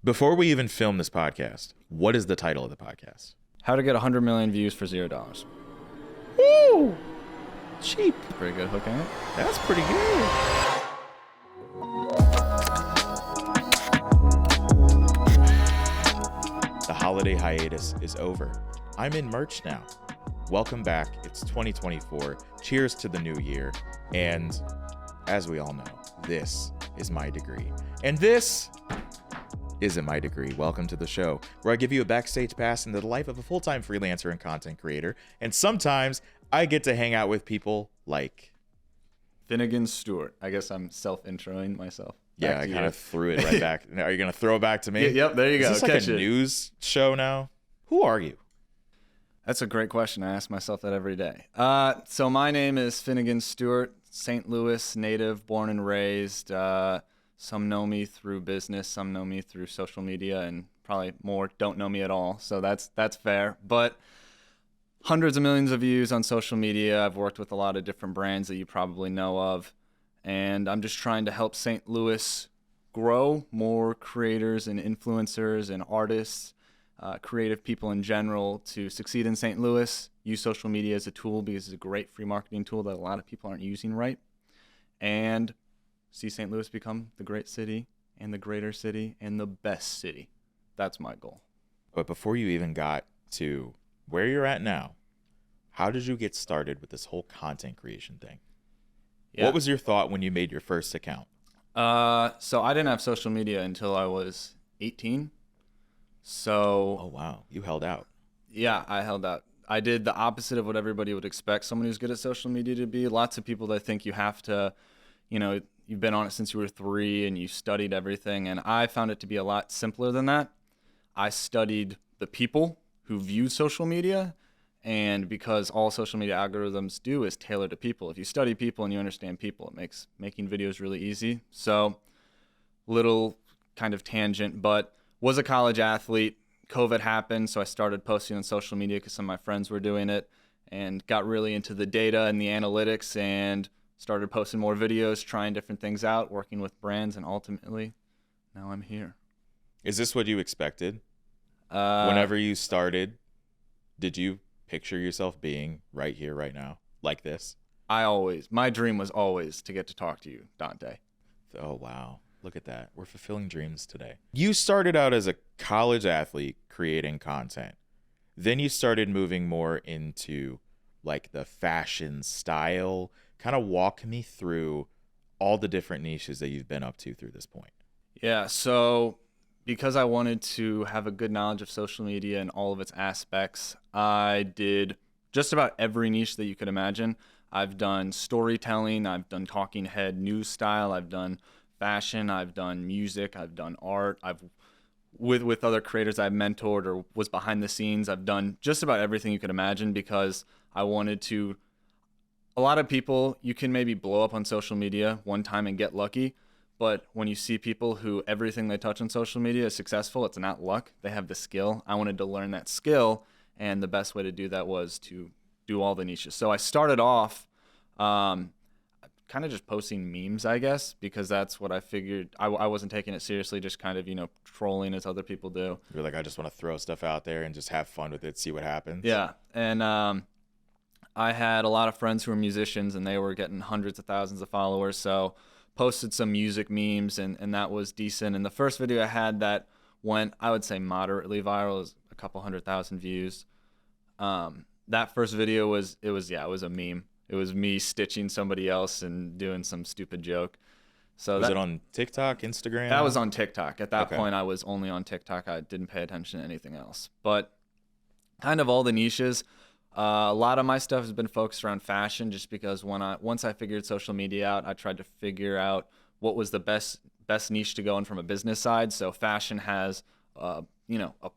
Before we even film this podcast, what is the title of the podcast? How to get 100 million views for $0. Woo! Cheap. Pretty good hook, ain't it? That's pretty good. The holiday hiatus is over. I'm in merch now. Welcome back. It's 2024. Cheers to the new year. And as we all know, this is my degree. And this isn't my degree. Welcome to the show, where I give you a backstage pass into the life of a full-time freelancer and content creator. And sometimes I get to hang out with people like Finnegan Stewart. I guess I'm self-introing myself. Yeah, I kind of threw it right back. Are you going to throw it back to me? Yep, there you go. Is this like a news show now? Who are you? That's a great question. I ask myself that every day. So my name is Finnegan Stewart, St. Louis native, born and raised. Some know me through business, some know me through social media, and probably more don't know me at all. So that's fair. But hundreds of millions of views on social media. I've worked with a lot of different brands that you probably know of. And I'm just trying to help St. Louis grow more creators and influencers and artists, creative people in general to succeed in St. Louis. Use social media as a tool because it's a great free marketing tool that a lot of people aren't using right. And see St. Louis become the great city and the greater city and the best city. That's my goal. But before you even got to where you're at now, how did you get started with this whole content creation thing? Yeah. What was your thought when you made your first account? So I didn't have social media until I was 18. So. Oh, wow. You held out. Yeah, I held out. I did the opposite of what everybody would expect someone who's good at social media to be. Lots of people that think you have to, you've been on it since you were 3 and you studied everything. And I found it to be a lot simpler than that. I studied the people who view social media. And because all social media algorithms do is tailor to people. If you study people and you understand people, it makes making videos really easy. So little kind of tangent, but was a college athlete. COVID happened, so I started posting on social media because some of my friends were doing it and got really into the data and the analytics and started posting more videos, trying different things out, working with brands, and ultimately, now I'm here. Is this what you expected? Whenever you started, did you picture yourself being right here, right now, like this? My dream was always to get to talk to you, Dante. Oh, wow. Look at that. We're fulfilling dreams today. You started out as a college athlete creating content. Then you started moving more into like the fashion style. Kind of walk me through all the different niches that you've been up to through this point. Yeah, so because I wanted to have a good knowledge of social media and all of its aspects, I did just about every niche that you could imagine. I've done storytelling, I've done talking head news style, I've done fashion, I've done music, I've done art, I've with other creators I've mentored or was behind the scenes. I've done just about everything you could imagine because I wanted to. A lot of people, you can maybe blow up on social media one time and get lucky, but when you see people who everything they touch on social media is successful, it's not luck. They have the skill. I wanted to learn that skill, and the best way to do that was to do all the niches. So I started off kind of just posting memes, I guess, because that's what I figured. I wasn't taking it seriously, just kind of, trolling as other people do. You're like, I just want to throw stuff out there and just have fun with it, see what happens. Yeah, and I had a lot of friends who were musicians, and they were getting hundreds of thousands of followers, so posted some music memes, and that was decent. And the first video I had that went, I would say, moderately viral. It was a couple 100,000 views. That first video was a meme. It was me stitching somebody else and doing some stupid joke. So was it on TikTok, Instagram? That was on TikTok. At that point, I was only on TikTok. I didn't pay attention to anything else. But kind of all the niches. A lot of my stuff has been focused around fashion, just because once I figured social media out, I tried to figure out what was the best niche to go in from a business side. So fashion has a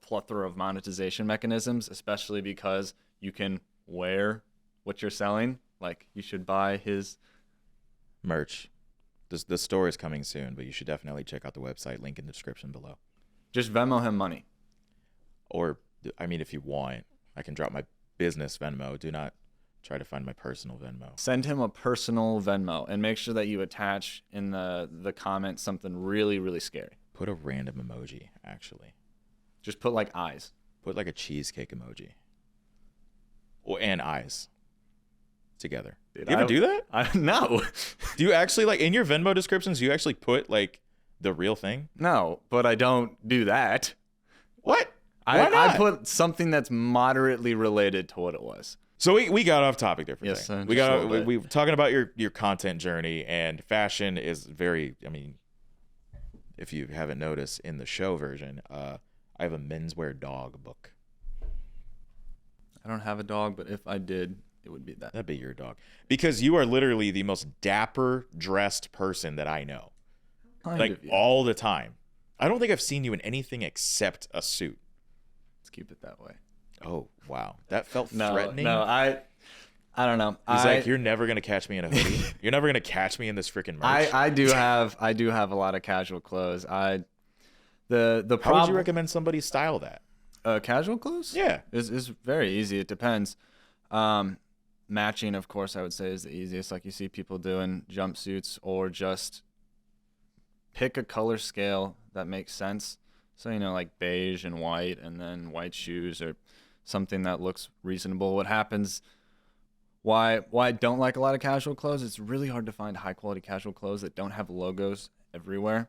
plethora of monetization mechanisms, especially because you can wear what you're selling. Like, you should buy his merch. The store is coming soon, but you should definitely check out the website. Link in the description below. Just Venmo him money. Or, if you want, I can drop my business Venmo. Do not try to find my personal Venmo. Send him a personal Venmo and make sure that you attach in the comments something really, really scary. Put a random emoji, actually. Just put like eyes. Put like a cheesecake emoji. And eyes together. Dude, You ever do that? No. Do you actually, like, in your Venmo descriptions, do you actually put, like, the real thing? No, but I don't do that. What? Why not? I put something that's moderately related to what it was. So we got off topic there for a second. We were talking about your content journey, and fashion is very, I mean, if you haven't noticed in the show version, I have a menswear dog book. I don't have a dog, but if I did, it would be that. That'd be your dog. Because you are literally the most dapper dressed person that I know. All the time. I don't think I've seen you in anything except a suit. Let's keep it that way. Oh, wow. That felt threatening. No, I don't know. He's like, you're never going to catch me in a hoodie. You're never going to catch me in this freaking merch. I do have a lot of casual clothes. How would you recommend somebody style that? Casual clothes? Yeah. Is very easy. It depends. Matching, of course, I would say is the easiest. Like you see people doing jumpsuits, or just pick a color scale that makes sense. So, like beige and white, and then white shoes, or something that looks reasonable. What happens, why I don't like a lot of casual clothes, it's really hard to find high quality casual clothes that don't have logos everywhere.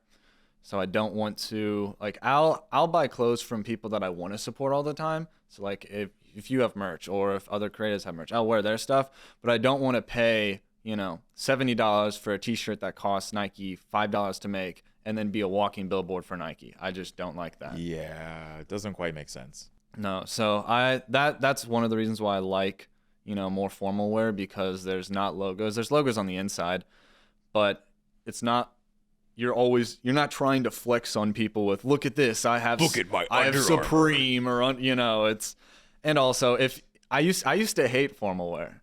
So I don't want to, like, I'll buy clothes from people that I want to support all the time. So like if you have merch, or if other creators have merch, I'll wear their stuff, but I don't want to pay, $70 for a t-shirt that costs Nike $5 to make, and then be a walking billboard for Nike. I just don't like that. Yeah, it doesn't quite make sense. No, so that's one of the reasons why I like, more formal wear, because there's not logos. There's logos on the inside, but it's not, you're not trying to flex on people with, look at this, I have Supreme, or it's, and also if I used to hate formal wear.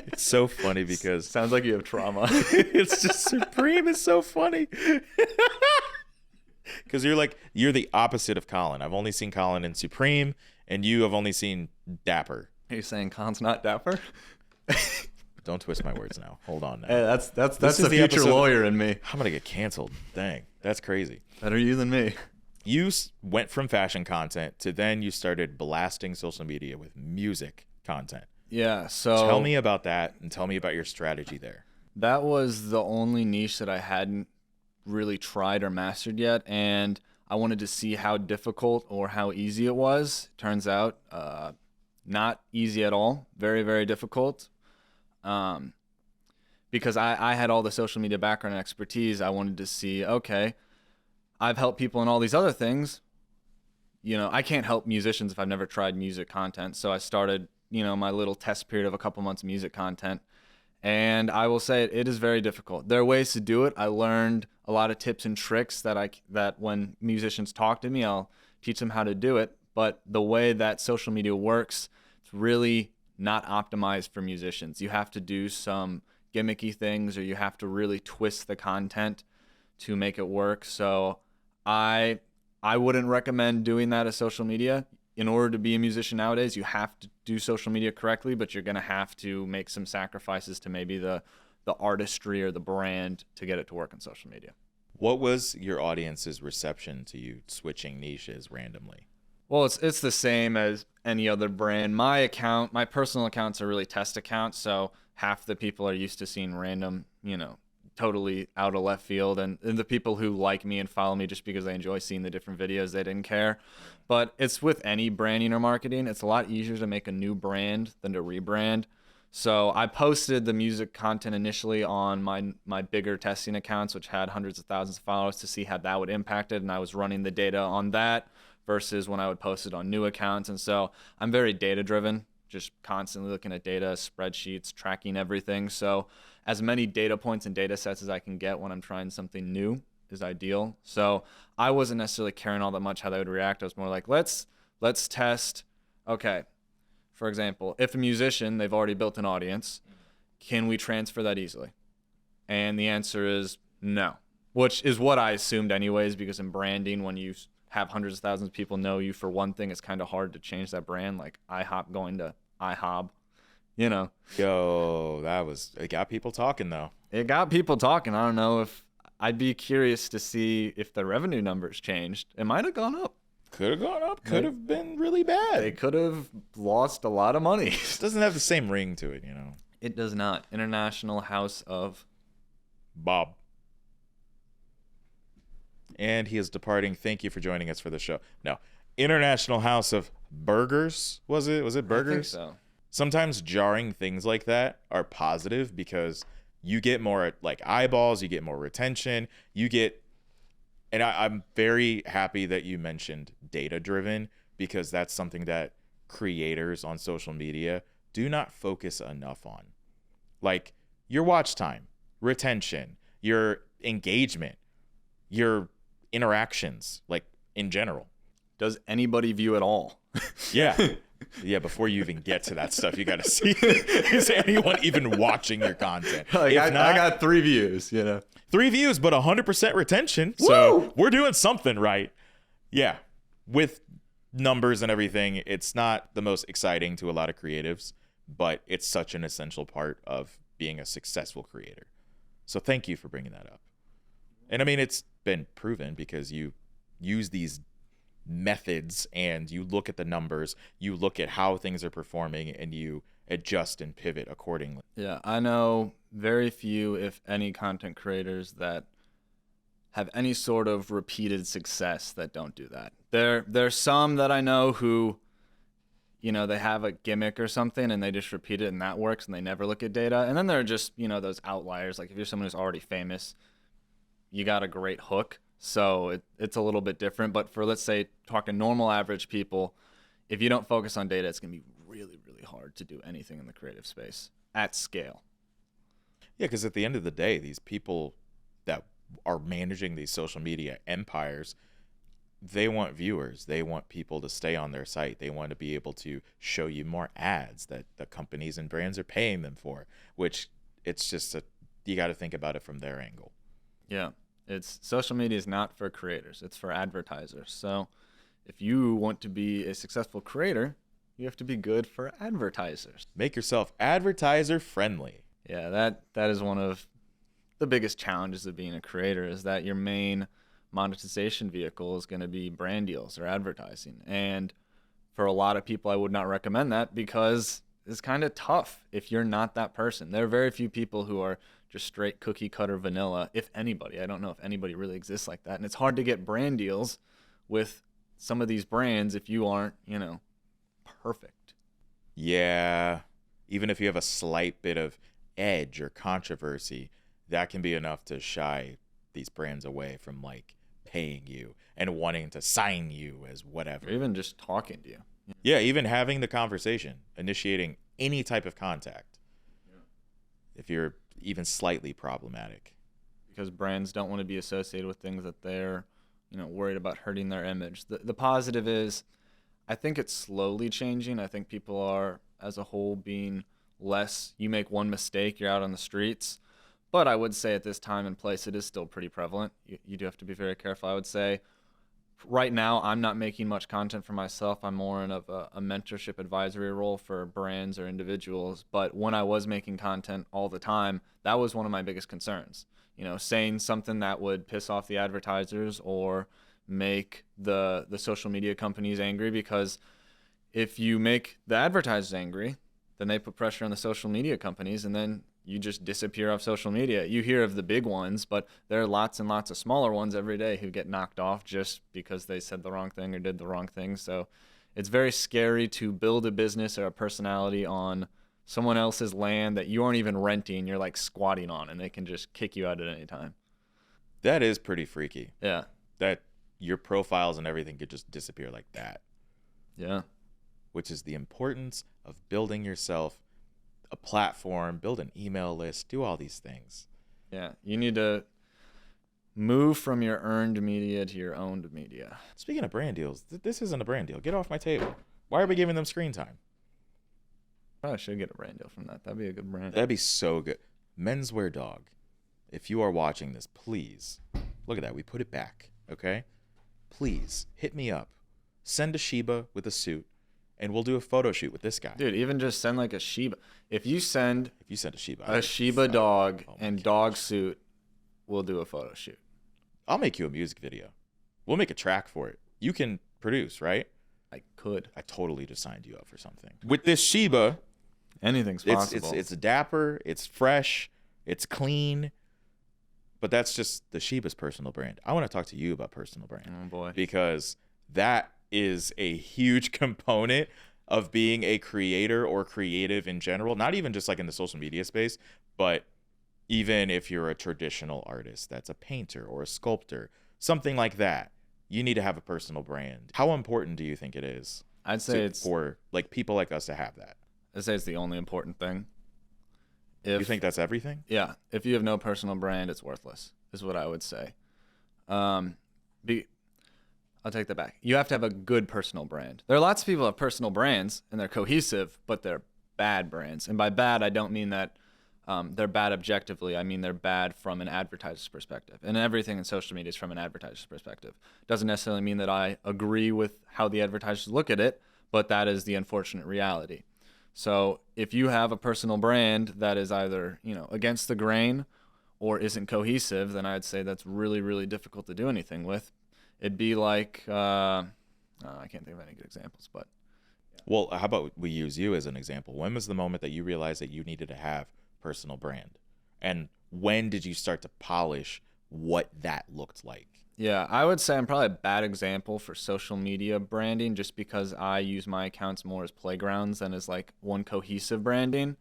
It's so funny because sounds like you have trauma. It's just Supreme is so funny. Because you're the opposite of Colin. I've only seen Colin in Supreme, and you have only seen Dapper. Are you saying Colin's not dapper? Don't twist my words now. Hold on now. Hey, that's the future lawyer in me. I'm gonna get canceled. Dang, that's crazy. Better you than me. You went from fashion content to then you started blasting social media with music content. Yeah, so tell me about that, and tell me about your strategy there. That was the only niche that I hadn't really tried or mastered yet, and I wanted to see how difficult or how easy it was. Turns out not easy at all. Very, very difficult. Because I had all the social media background and expertise. I wanted to see, okay, I've helped people in all these other things. I can't help musicians if I've never tried music content. So I started, my little test period of a couple months of music content. And I will say it is very difficult. There are ways to do it. I learned a lot of tips and tricks that when musicians talk to me, I'll teach them how to do it. But the way that social media works, it's really not optimized for musicians. You have to do some gimmicky things, or you have to really twist the content to make it work. So I wouldn't recommend doing that as social media. In order to be a musician nowadays, you have to do social media correctly, but you're going to have to make some sacrifices to maybe the artistry or the brand to get it to work on social media. What was your audience's reception to you switching niches randomly? Well, it's the same as any other brand. My personal accounts are really test accounts, so half the people are used to seeing random, totally out of left field, and the people who like me and follow me just because they enjoy seeing the different videos, they didn't care. But it's with any branding or marketing, it's a lot easier to make a new brand than to rebrand. So I posted the music content initially on my bigger testing accounts, which had hundreds of thousands of followers, to see how that would impact it, and I was running the data on that versus when I would post it on new accounts. And so I'm very data driven, just constantly looking at data, spreadsheets, tracking everything. So as many data points and data sets as I can get when I'm trying something new is ideal. So I wasn't necessarily caring all that much how they would react. I was more like, let's test. Okay, for example, if a musician, they've already built an audience, can we transfer that easily? And the answer is no, which is what I assumed anyways, because in branding, when you have hundreds of thousands of people know you for one thing, it's kind of hard to change that brand, like IHOP going to IHOB, Yo, it got people talking though. It got people talking. I don't know if I'd be curious to see if the revenue numbers changed. It might have gone up. Could have gone up. Could have been really bad. They could have lost a lot of money. It doesn't have the same ring to it, you know. It does not. International House of Bob. And he is departing. Thank you for joining us for the show. No. International House of Burgers, was it? Was it Burgers? I think so. Sometimes jarring things like that are positive because you get more like eyeballs, you get more retention, you get, and I'm very happy that you mentioned data driven because that's something that creators on social media do not focus enough on. Like your watch time, retention, your engagement, your interactions, like in general. Does anybody view at all? Yeah. Yeah, before you even get to that stuff, you got to see, is anyone even watching your content? Like, I got 3 views, 3 views, but 100% retention. So Woo! We're doing something right. Yeah. With numbers and everything, it's not the most exciting to a lot of creatives, but it's such an essential part of being a successful creator. So thank you for bringing that up. And I mean, it's been proven because you use these methods and you look at the numbers, you look at how things are performing, and you adjust and pivot accordingly. Yeah, I know very few, if any, content creators that have any sort of repeated success that don't do that. There's some that I know who, they have a gimmick or something and they just repeat it and that works and they never look at data. And then there are just, those outliers. Like if you're someone who's already famous, you got a great hook. So it's a little bit different. But for, let's say, talking normal average people, if you don't focus on data, it's going to be really, really hard to do anything in the creative space at scale. Yeah, because at the end of the day, these people that are managing these social media empires, they want viewers. They want people to stay on their site. They want to be able to show you more ads that the companies and brands are paying them for, which it's just you got to think about it from their angle. Yeah. Social media is not for creators. It's for advertisers. So if you want to be a successful creator, you have to be good for advertisers. Make yourself advertiser friendly. Yeah, that is one of the biggest challenges of being a creator, is that your main monetization vehicle is going to be brand deals or advertising. And for a lot of people, I would not recommend that because it's kind of tough if you're not that person. There are very few people who are just straight cookie cutter vanilla, if anybody. I don't know if anybody really exists like that. And it's hard to get brand deals with some of these brands if you aren't, perfect. Yeah. Even if you have a slight bit of edge or controversy, that can be enough to shy these brands away from like paying you and wanting to sign you as whatever. Or even just talking to you. Yeah, even having the conversation, initiating any type of contact. Yeah. If you're even slightly problematic. Because brands don't want to be associated with things that they're, worried about hurting their image. The positive is, I think it's slowly changing. I think people are, as a whole, being less, you make one mistake, you're out on the streets. But I would say at this time and place, it is still pretty prevalent. You do have to be very careful. I would say right now, I'm not making much content for myself. I'm more in a mentorship advisory role for brands or individuals. But when I was making content all the time, that was one of my biggest concerns. Saying something that would piss off the advertisers or make the social media companies angry, because if you make the advertisers angry, then they put pressure on the social media companies, and then you just disappear off social media. You hear of the big ones, but there are lots and lots of smaller ones every day who get knocked off just because they said the wrong thing or did the wrong thing. So it's very scary to build a business or a personality on someone else's land that you aren't even renting. You're like squatting on, and they can just kick you out at any time. That is pretty freaky. Yeah. That your profiles and everything could just disappear like that. Yeah. Which is the importance of building yourself a platform, build an email list, do all these things. Yeah, you need to move from your earned media to your owned media. Speaking of brand deals, this isn't a brand deal. Get off my table. Why are we giving them screen time? Probably should get a brand deal from that. That'd be a good brand. That'd be so good. Menswear Dog, if you are watching this, please, look at that. We put it back, okay? Please, hit me up. Send a Sheba with a suit, and we'll do a photo shoot with this guy. Dude, even just send like a Shiba. If you send a Shiba dog and dog suit we'll do a photo shoot. I'll make you a music video. We'll make a track for it. You can produce, right? I could. I totally just signed you up for something. With this Shiba, Anything's possible. it's dapper, it's fresh, it's clean. But that's just the Shiba's personal brand. I want to talk to you about personal brand. Oh, boy. Because that is a huge component of being a creator or creative in general, not even just like in the social media space, but even if you're a traditional artist that's a painter or a sculptor, something like that, you need to have a personal brand. How important do you think it is? I'd say it's for like people like us to have that. I'd say it's the only important thing. You think that's everything? Yeah. If you have no personal brand, it's worthless, is what I would say. I'll take that back. You have to have a good personal brand. There are lots of people who have personal brands, and they're cohesive, but they're bad brands. And by bad, I don't mean that they're bad objectively. I mean they're bad from an advertiser's perspective. And everything in social media is from an advertiser's perspective. Doesn't necessarily mean that I agree with how the advertisers look at it, but that is the unfortunate reality. So if you have a personal brand that is either, against the grain or isn't cohesive, then I'd say that's really, really difficult to do anything with. It'd be like, I can't think of any good examples, but. Well, how about we use you as an example? When was the moment that you realized that you needed to have personal brand? And when did you start to polish what that looked like? Yeah, I would say I'm probably a bad example for social media branding just because I use my accounts more as playgrounds than as like one cohesive branding.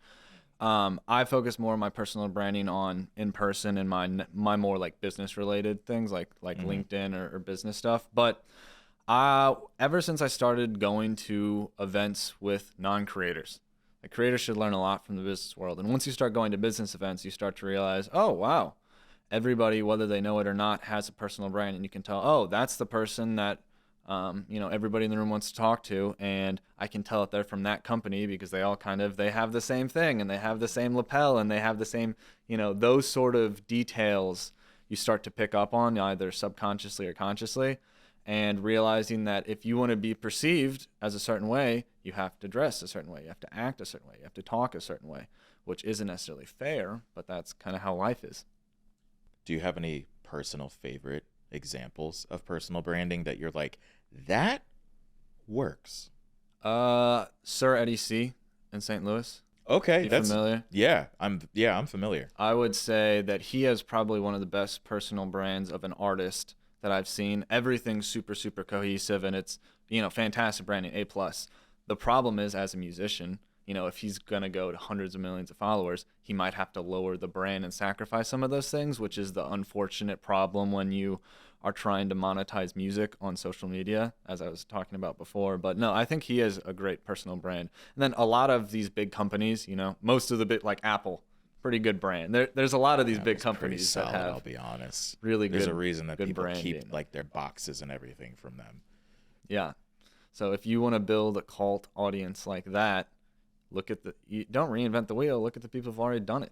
I focus more on my personal branding on in person and my more like business related things like LinkedIn or business stuff. But ever since I started going to events with non-creators, like creators should learn a lot from the business world. And once you start going to business events, you start to realize, oh, wow, everybody, whether they know it or not, has a personal brand. And you can tell, oh, that's the person that, everybody in the room wants to talk to. And I can tell that they're from that company because they all they have the same thing and they have the same lapel and they have the same, those sort of details you start to pick up on either subconsciously or consciously. And realizing that if you want to be perceived as a certain way, you have to dress a certain way, you have to act a certain way, you have to talk a certain way, which isn't necessarily fair, but that's kind of how life is. Do you have any personal favorite examples of personal branding that you're like, that works? Sir Eddie C. in St. Louis. Okay, that's familiar. Yeah, I'm familiar. I would say that he has probably one of the best personal brands of an artist that I've seen. Everything's super, super cohesive, and it's, fantastic branding, A+. The problem is, as a musician, if he's going to go to hundreds of millions of followers, he might have to lower the brand and sacrifice some of those things, which is the unfortunate problem when you are trying to monetize music on social media, as I was talking about before. But no, I think he has a great personal brand. And then a lot of these big companies, most of the big, like Apple, pretty good brand. There's a lot of these big companies solid, that have, I'll be honest, really good. There's a reason that people branding. keep like their boxes and everything from them. Yeah. So if you want to build a cult audience like that, you don't reinvent the wheel. Look at the people who've already done it.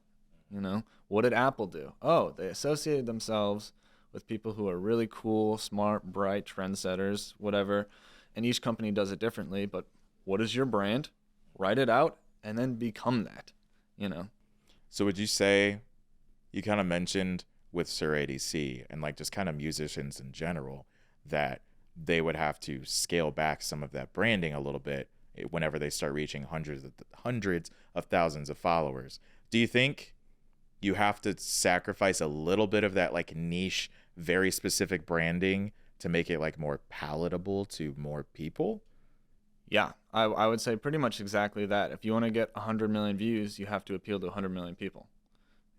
What did Apple do? Oh, they associated themselves with people who are really cool, smart, bright, trendsetters, whatever. And each company does it differently. But what is your brand? Write it out and then become that, So would you say, you kind of mentioned with Sir ADC and like just kind of musicians in general, that they would have to scale back some of that branding a little bit whenever they start reaching hundreds of thousands of followers. Do you think you have to sacrifice a little bit of that like niche, very specific branding to make it like more palatable to more people? Yeah, I would say pretty much exactly that. If you want to get 100 million views, you have to appeal to 100 million people.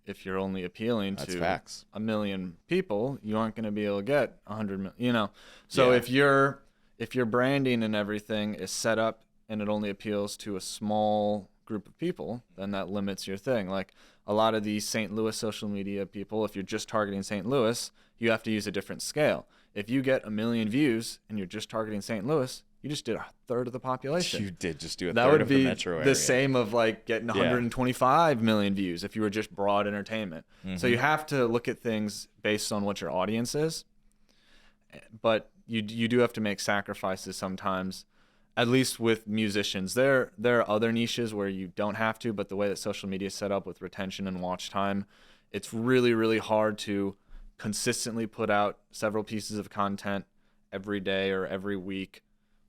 If you're only appealing That's to facts. 1 million people, you aren't going to be able to get 100 million, So Yeah. if your branding and everything is set up and it only appeals to a small group of people, then that limits your thing. Like a lot of these St. Louis social media people, if you're just targeting St. Louis, you have to use a different scale. If you get 1 million views and you're just targeting St. Louis, you just did a third of the population. You did just do a that third would of be the metro area. the same of like getting 125 million views if you were just broad entertainment. Mm-hmm. So you have to look at things based on what your audience is. But you do have to make sacrifices sometimes, at least with musicians. There are other niches where you don't have to, but the way that social media is set up with retention and watch time, it's really, really hard to consistently put out several pieces of content every day or every week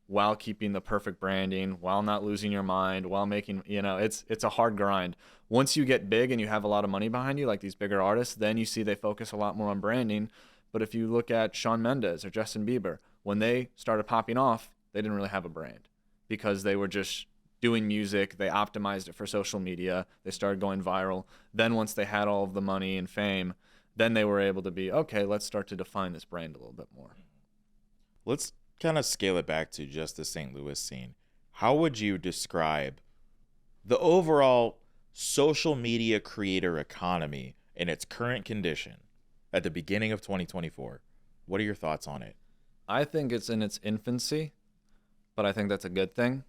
while keeping the perfect branding, while not losing your mind, while making, it's a hard grind. Once you get big and you have a lot of money behind you, like these bigger artists, then you see they focus a lot more on branding. But if you look at Shawn Mendes or Justin Bieber, when they started popping off, they didn't really have a brand because they were just doing music. They optimized it for social media. They started going viral. Then once they had all of the money and fame, then they were able to be, okay, let's start to define this brand a little bit more. Let's kind of scale it back to just the St. Louis scene. How would you describe the overall social media creator economy in its current condition at the beginning of 2024? What are your thoughts on it? I think it's in its infancy, but I think that's a good thing.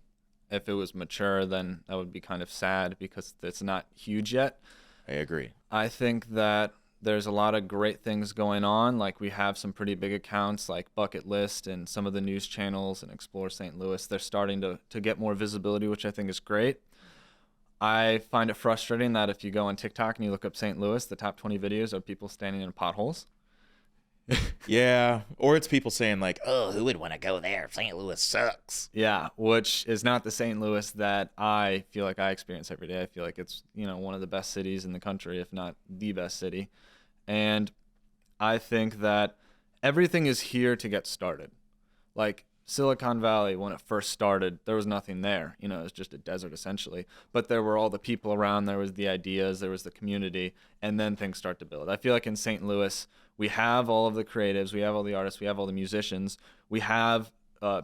If it was mature, then that would be kind of sad because it's not huge yet. I agree. I think that there's a lot of great things going on. Like we have some pretty big accounts like Bucket List and some of the news channels and Explore St. Louis. They're starting to get more visibility, which I think is great. I find it frustrating that if you go on TikTok and you look up St. Louis, the top 20 videos are people standing in potholes. Yeah, or it's people saying like, "Oh, who would want to go there? St. Louis sucks." Yeah, which is not the St. Louis that I feel like I experience every day. I feel like it's, one of the best cities in the country, if not the best city. And I think that everything is here to get started. Like Silicon Valley, when it first started, there was nothing there. It was just a desert essentially. But there were all the people around, there was the ideas, there was the community, and then things start to build. I feel like in St. Louis, we have all of the creatives, we have all the artists, we have all the musicians, we have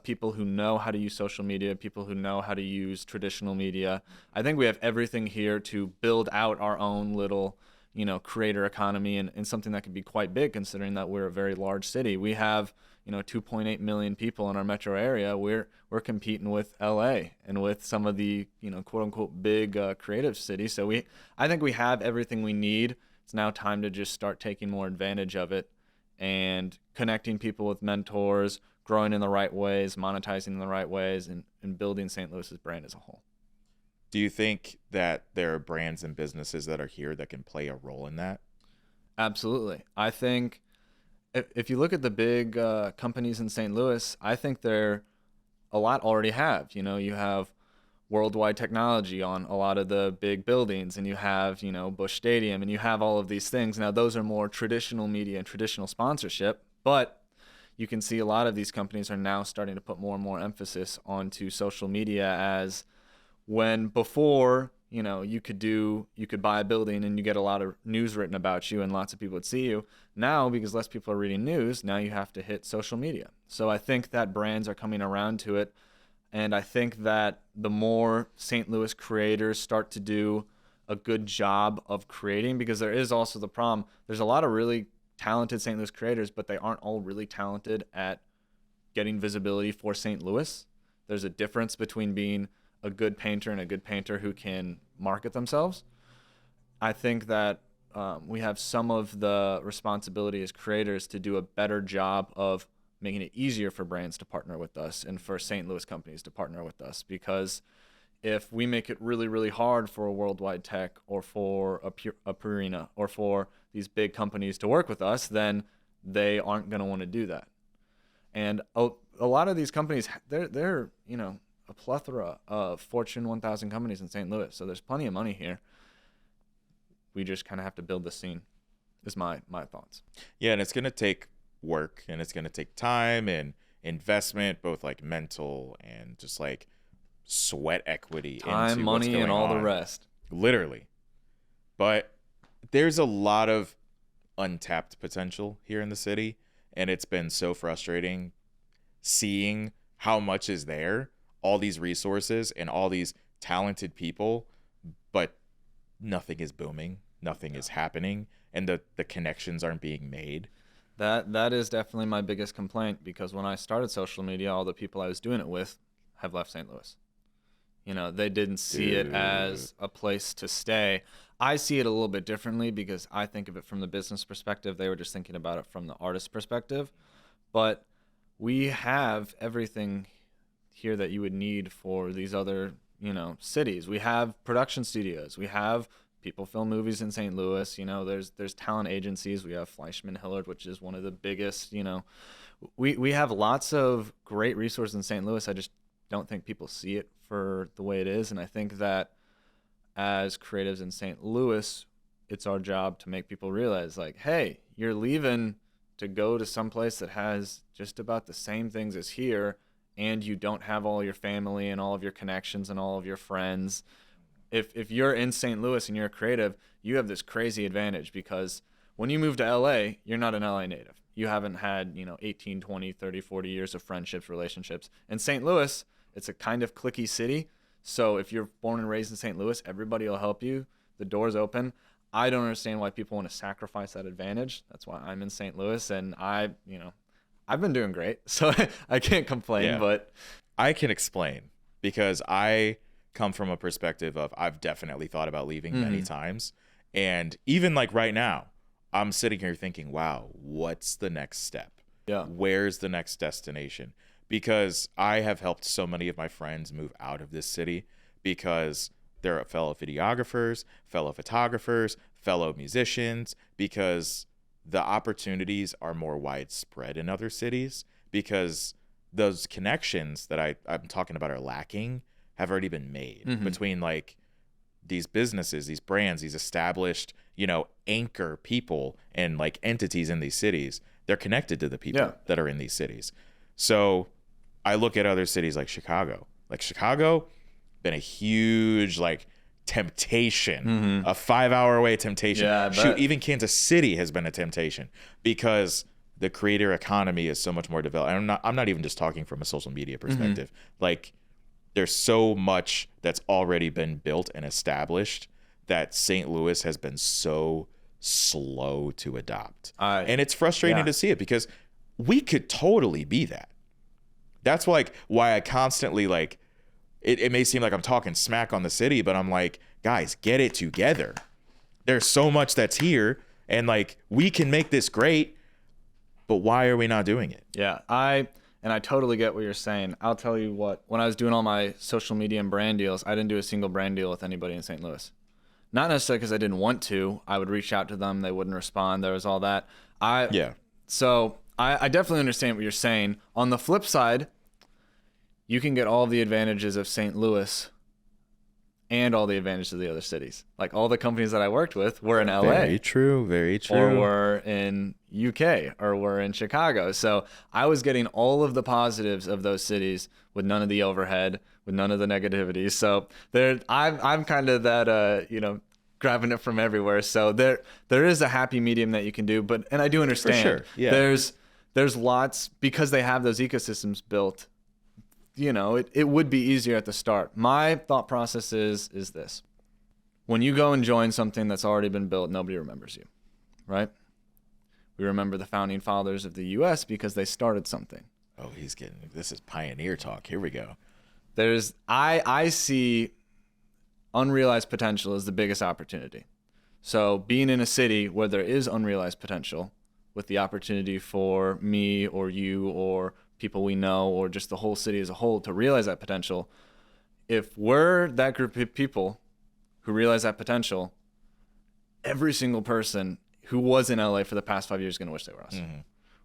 people who know how to use social media, people who know how to use traditional media. I think we have everything here to build out our own little, creator economy and something that could be quite big considering that we're a very large city. We have 2.8 million people in our metro area. We're competing with LA and with some of the, quote unquote big creative cities. So I think we have everything we need. It's now time to just start taking more advantage of it and connecting people with mentors, growing in the right ways, monetizing in the right ways, and building St. Louis's brand as a whole. Do you think that there are brands and businesses that are here that can play a role in that? Absolutely. I think if you look at the big companies in St. Louis, I think a lot already have. You have Worldwide Technology on a lot of the big buildings, and you have, Busch Stadium, and you have all of these things. Now, those are more traditional media and traditional sponsorship, but you can see a lot of these companies are now starting to put more and more emphasis onto social media, as when before, you could buy a building and you get a lot of news written about you and lots of people would see you. Now, because less people are reading news, now you have to hit social media. So I think that brands are coming around to it. And I think that the more St. Louis creators start to do a good job of creating, because there is also the problem, there's a lot of really talented St. Louis creators, but they aren't all really talented at getting visibility for St. Louis. There's a difference between being a good painter and a good painter who can market themselves. I think that we have some of the responsibility as creators to do a better job of making it easier for brands to partner with us and for St. Louis companies to partner with us. Because if we make it really, really hard for a Worldwide Tech or for a Purina or for these big companies to work with us, then they aren't going to want to do that. And a lot of these companies, they're a plethora of Fortune 1000 companies in St. Louis. So there's plenty of money here. We just kind of have to build the scene, is my thoughts. Yeah, and it's going to take work, and it's going to take time and investment, both like mental and just like sweat equity, time, into money, and all the rest. Literally. But there's a lot of untapped potential here in the city, and it's been so frustrating seeing how much is there, all these resources and all these talented people, but nothing is booming, nothing is happening, and the connections aren't being made. That is definitely my biggest complaint, because when I started social media, all the people I was doing it with have left St. Louis. They didn't see it as a place to stay. I see it a little bit differently because I think of it from the business perspective. They were just thinking about it from the artist perspective. But we have everything here that you would need for these other, cities. We have production studios. We have people film movies in St. Louis. You know, there's talent agencies. We have Fleischman Hillard, which is one of the biggest. You know, we have lots of great resources in St. Louis. I just don't think people see it for the way it is. And I think that as creatives in St. Louis, it's our job to make people realize, like, hey, you're leaving to go to some place that has just about the same things as here, and you don't have all your family and all of your connections and all of your friends. If you're in St. Louis and you're a creative, you have this crazy advantage, because when you move to LA, you're not an LA native. You haven't had, 18, 20, 30, 40 years of friendships, relationships. In St. Louis, it's a kind of cliquey city. So if you're born and raised in St. Louis, everybody will help you. The door's open. I don't understand why people want to sacrifice that advantage. That's why I'm in St. Louis, and I've been doing great, so I can't complain. Yeah. But I can explain, because I come from a perspective of, I've definitely thought about leaving many times. And even like right now, I'm sitting here thinking, wow, what's the next step? Yeah. Where's the next destination? Because I have helped so many of my friends move out of this city, because they're fellow videographers, fellow photographers, fellow musicians, because the opportunities are more widespread in other cities, because those connections that I'm talking about are lacking have already been made between like these businesses, these brands, these established, anchor people and like entities in these cities. They're connected to the people that are in these cities. So I look at other cities like Chicago. Like Chicago, been a huge like temptation, a 5-hour away temptation. Yeah, shoot, even Kansas City has been a temptation, because the creator economy is so much more developed. And I'm not even just talking from a social media perspective. Like, there's so much that's already been built and established that St. Louis has been so slow to adopt. And it's frustrating to see it, because we could totally be that. That's like why I constantly like, it may seem like I'm talking smack on the city, but I'm like, guys, get it together. There's so much that's here, and like, we can make this great, but why are we not doing it? Yeah, I totally get what you're saying. I'll tell you what, when I was doing all my social media and brand deals, I didn't do a single brand deal with anybody in St. Louis. Not necessarily because I didn't want to. I would reach out to them. They wouldn't respond. There was all that. So I definitely understand what you're saying. On the flip side, you can get all the advantages of St. Louis and all the advantages of the other cities. Like, all the companies that I worked with were in LA. Very true. Very true. Or were in UK, or were in Chicago. So I was getting all of the positives of those cities with none of the overhead, with none of the negativity. So I'm kind of that, grabbing it from everywhere. So there is a happy medium that you can do. And I do understand. For sure. Yeah. There's lots, because they have those ecosystems built. It would be easier at the start. My thought process is this. When you go and join something that's already been built, nobody remembers you, right? We remember the founding fathers of the U.S. because they started something. Oh, this is pioneer talk. Here we go. I see unrealized potential as the biggest opportunity. So being in a city where there is unrealized potential, with the opportunity for me or you or people we know, or just the whole city as a whole, to realize that potential. If we're that group of people who realize that potential, every single person who was in LA for the past 5 years is going to wish they were us,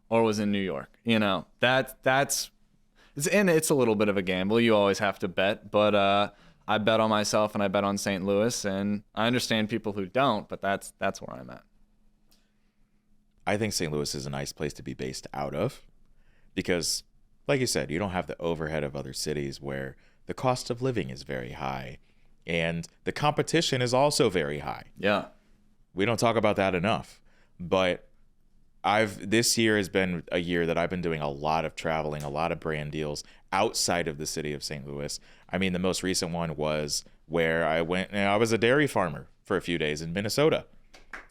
or was in New York. It's a little bit of a gamble. You always have to bet, but I bet on myself and I bet on St. Louis, and I understand people who don't, but that's where I'm at. I think St. Louis is a nice place to be based out of, because, like you said, you don't have the overhead of other cities where the cost of living is very high and the competition is also very high. Yeah. We don't talk about that enough. But this year has been a year that I've been doing a lot of traveling, a lot of brand deals outside of the city of St. Louis. I mean, the most recent one was where I went, and I was a dairy farmer for a few days in Minnesota.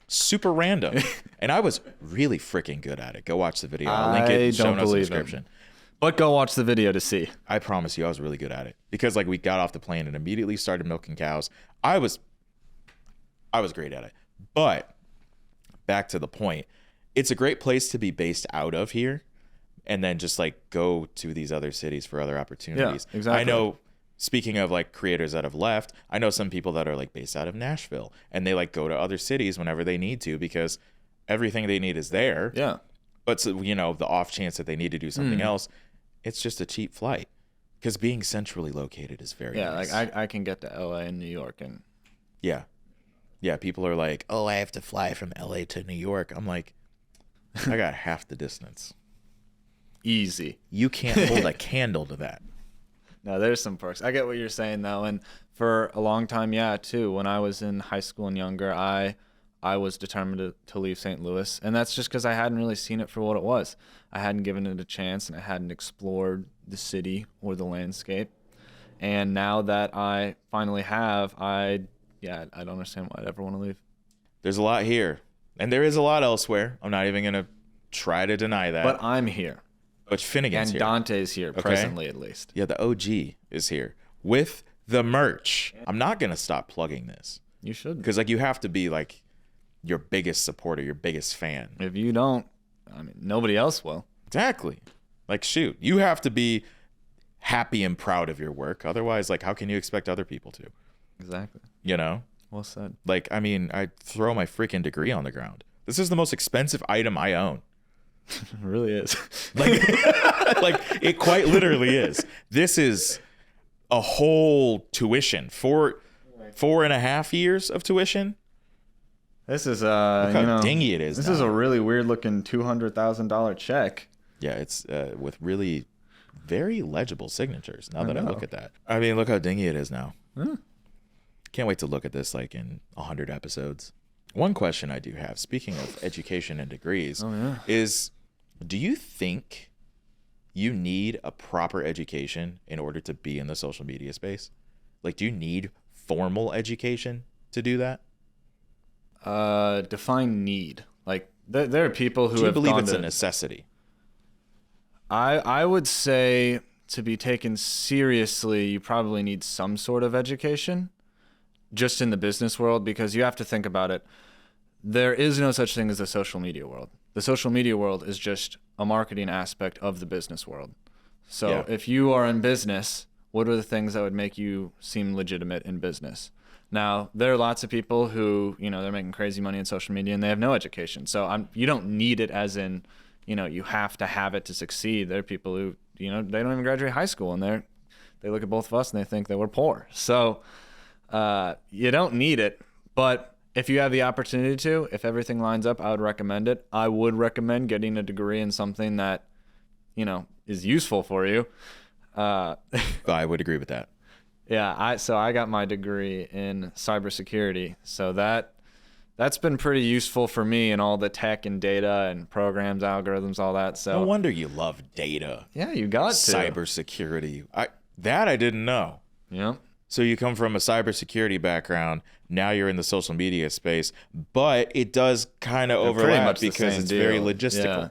Super random. And I was really freaking good at it. Go watch the video. I'll link it in show notes description. But go watch the video to see. I promise you I was really good at it, because like we got off the plane and immediately started milking cows. I was great at it. But back to the point, it's a great place to be based out of here, and then just like go to these other cities for other opportunities. Yeah, exactly. I know speaking of like creators that have left, I know some people that are like based out of Nashville, and they like go to other cities whenever they need to because everything they need is there. Yeah. But so, the off chance that they need to do something else, it's just a cheap flight. Because being centrally located is very nice. Like I can get to LA and New York and yeah, people are like, oh, I have to fly from LA to New York. I'm like, I got half the distance. Easy. You can't hold a candle to that. No, there's some perks. I get what you're saying though, and for a long time, too. When I was in high school and younger, I was determined to leave St. Louis, and that's just because I hadn't really seen it for what it was. I hadn't given it a chance, and I hadn't explored the city or the landscape. And now that I finally have, I don't understand why I'd ever want to leave. There's a lot here, and there is a lot elsewhere. I'm not even going to try to deny that. But I'm here. But Finnegan's and here. Dante's here, presently at least. Yeah, the OG is here with the merch. I'm not going to stop plugging this. You should. Because like you have to be like your biggest supporter, your biggest fan. If you don't, I mean, nobody else will. Exactly. Like, shoot, you have to be happy and proud of your work. Otherwise, like, how can you expect other people to? Exactly. Well said. Like, I mean, I throw my freaking degree on the ground. This is the most expensive item I own. It really is. Like, like it quite literally is. This is a whole tuition. 4.5 years of tuition. This is Look how dingy it is. This now. is a really weird looking $200,000 check. Yeah, it's with really very legible signatures. Now that I look at that, I mean, look how dingy it is now. Huh. Can't wait to look at this like in 100 episodes. One question I do have, speaking of education and degrees, is do you think you need a proper education in order to be in the social media space? Like, do you need formal education to do that? Define need. Like there are people who do you have believe gone it's to, a necessity? I would say to be taken seriously, you probably need some sort of education just in the business world, because you have to think about it. There is no such thing as the social media world. The social media world is just a marketing aspect of the business world. So if you are in business, what are the things that would make you seem legitimate in business? Now, there are lots of people who, they're making crazy money in social media and they have no education. So you don't need it as in, you have to have it to succeed. There are people who, they don't even graduate high school and they look at both of us and they think that we're poor. So you don't need it. But if you have the opportunity to, if everything lines up, I would recommend it. I would recommend getting a degree in something that, is useful for you. I would agree with that. Yeah, I got my degree in cybersecurity, so that's been pretty useful for me in all the tech and data and programs, algorithms, all that. So no wonder you love data. Yeah, you got to. Cybersecurity. I didn't know. Yeah. So you come from a cybersecurity background. Now you're in the social media space, but it does kind of overlap because it's very logistical.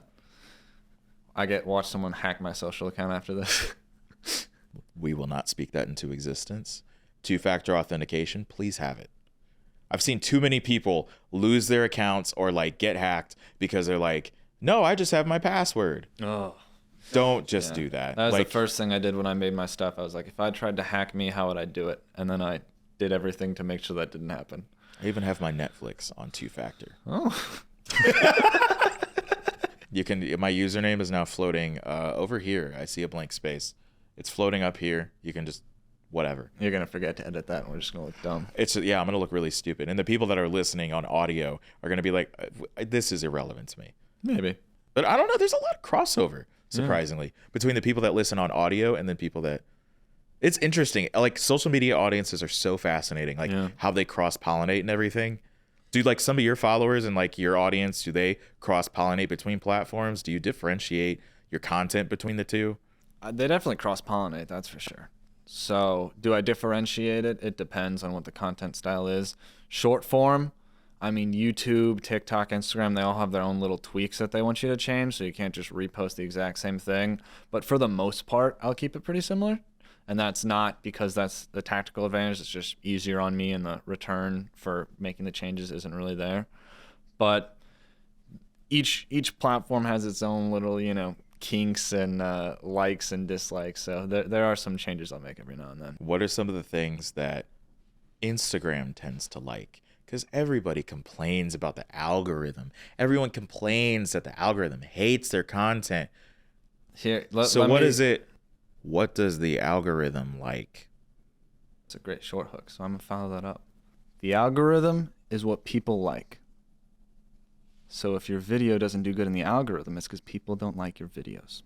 Yeah. I watch someone hack my social account after this. We will not speak that into existence. 2-factor authentication, please have it. I've seen too many people lose their accounts or like get hacked because they're like, no, I just have my password. Oh. Don't just do that. That was the first thing I did when I made my stuff. I was like, if I tried to hack me, how would I do it? And then I did everything to make sure that didn't happen. I even have my Netflix on 2-factor. Oh. My username is now floating over here. I see a blank space. It's floating up here. You can just whatever. You're going to forget to edit that and we're just going to look dumb. I'm going to look really stupid. And the people that are listening on audio are going to be like, this is irrelevant to me. Maybe. But I don't know. There's a lot of crossover, surprisingly, between the people that listen on audio and then people that... It's interesting. Like, social media audiences are so fascinating. Like, how they cross-pollinate and everything. Do, like, some of your followers and, like, your audience, do they cross-pollinate between platforms? Do you differentiate your content between the two? They definitely cross-pollinate, that's for sure. So do I differentiate it? It depends on what the content style is. Short form, I mean, YouTube, TikTok, Instagram, they all have their own little tweaks that they want you to change, so you can't just repost the exact same thing. But for the most part, I'll keep it pretty similar. And that's not because that's the tactical advantage. It's just easier on me, and the return for making the changes isn't really there. But each platform has its own little, kinks and likes and dislikes. So there are some changes I'll make every now and then. What are some of the things that Instagram tends to like? Because everybody complains about the algorithm. Everyone complains that the algorithm hates their content. What does the algorithm like? It's a great short hook, so I'm going to follow that up. The algorithm is what people like. So if your video doesn't do good in the algorithm, it's because people don't like your videos.